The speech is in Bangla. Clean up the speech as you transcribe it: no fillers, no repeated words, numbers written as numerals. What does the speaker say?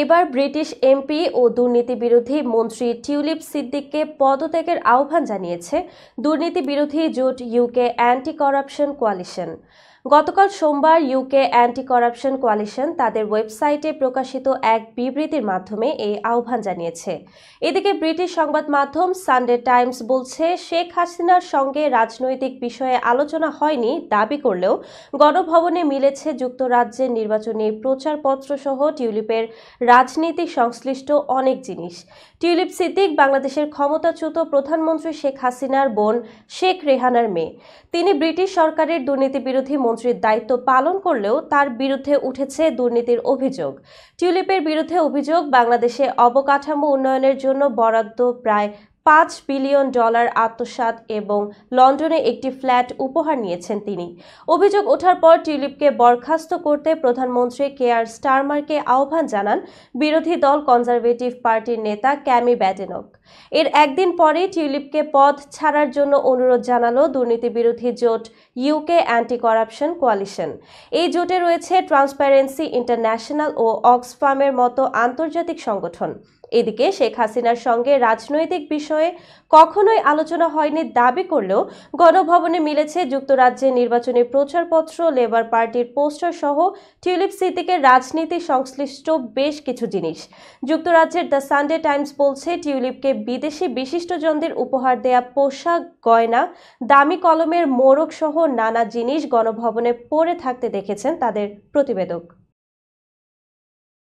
এবার ব্রিটিশ এমপি ও দুর্নীতি বিরোধী মন্ত্রী টিউলিপ সিদ্দিককে পদত্যাগের আহ্বান জানিয়েছে দুর্নীতি বিরোধী জোট ইউকে অ্যান্টি করাপশন কোয়ালিশন। গতকাল সোমবার ইউকে অ্যান্টি করাপশন কোয়ালিশন তাদের ওয়েবসাইটে প্রকাশিত এক বিবৃতির মাধ্যমে এই আহ্বান জানিয়েছে। এদিকে ব্রিটিশ সংবাদ মাধ্যম সানডে টাইমস বলছে, শেখ হাসিনার সঙ্গে রাজনৈতিক বিষয়ে আলোচনা হয়নি দাবি করলেও গণভবনে মিলেছে যুক্তরাজ্যের নির্বাচনী প্রচারপত্র সহ টিউলিপের রাজনীতি সংশ্লিষ্ট অনেক জিনিস। টিউলিপ সিদ্দিক বাংলাদেশের ক্ষমতাচ্যুত প্রধানমন্ত্রী শেখ হাসিনার বোন শেখ রেহানার মেয়ে। তিনি ব্রিটিশ সরকারের দুর্নীতি বিরোধী মন্ত্রীর দায়িত্ব পালন করলেও তার বিরুদ্ধে উঠেছে দুর্নীতির অভিযোগ। টিউলিপের বিরুদ্ধে অভিযোগ, বাংলাদেশে অবকাঠামো উন্নয়নের জন্য বরাদ্দ প্রায় $5 বিলিয়ন আত্মসাৎ এবং লন্ডনে একটি ফ্ল্যাট উপহার নিয়েছেন তিনি। অভিযোগ ওঠার পর টিউলিপকে বরখাস্ত করতে প্রধানমন্ত্রী কেয়ার স্টারমারকে আহ্বান জানান বিরোধী দল কনজারভেটিভ পার্টির নেতা ক্যামি ব্যাডেনক। এর একদিন পরে টিউলিপকে পদ ছাড়ার জন্য অনুরোধ জানালো দুর্নীতি বিরোধী জোট ইউকে অ্যান্টি করাপশন কোয়ালিশন। এই জোটে রয়েছে ট্রান্সপারেন্সি ইন্টারন্যাশনাল ও অক্সফামের মতো আন্তর্জাতিক সংগঠন। এদিকে শেখ হাসিনার সঙ্গে রাজনৈতিক বিষয়ে কখনোই আলোচনা হয়নি দাবি করলেও গণভবনে মিলেছে যুক্তরাজ্যের নির্বাচনী প্রচারপত্র, লেবার পার্টির পোস্টার সহ টিউলিপ সিদ্দিকের রাজনীতি সংশ্লিষ্ট বেশ কিছু জিনিস। যুক্তরাজ্যের দ্য সানডে টাইমস বলছে, টিউলিপকে বিদেশি বিশিষ্টজনদের উপহার দেয়া পোশাক, গয়না, দামি কলমের মোড়ক সহ নানা জিনিস গণভবনে পড়ে থাকতে দেখেছেন তাদের প্রতিবেদক।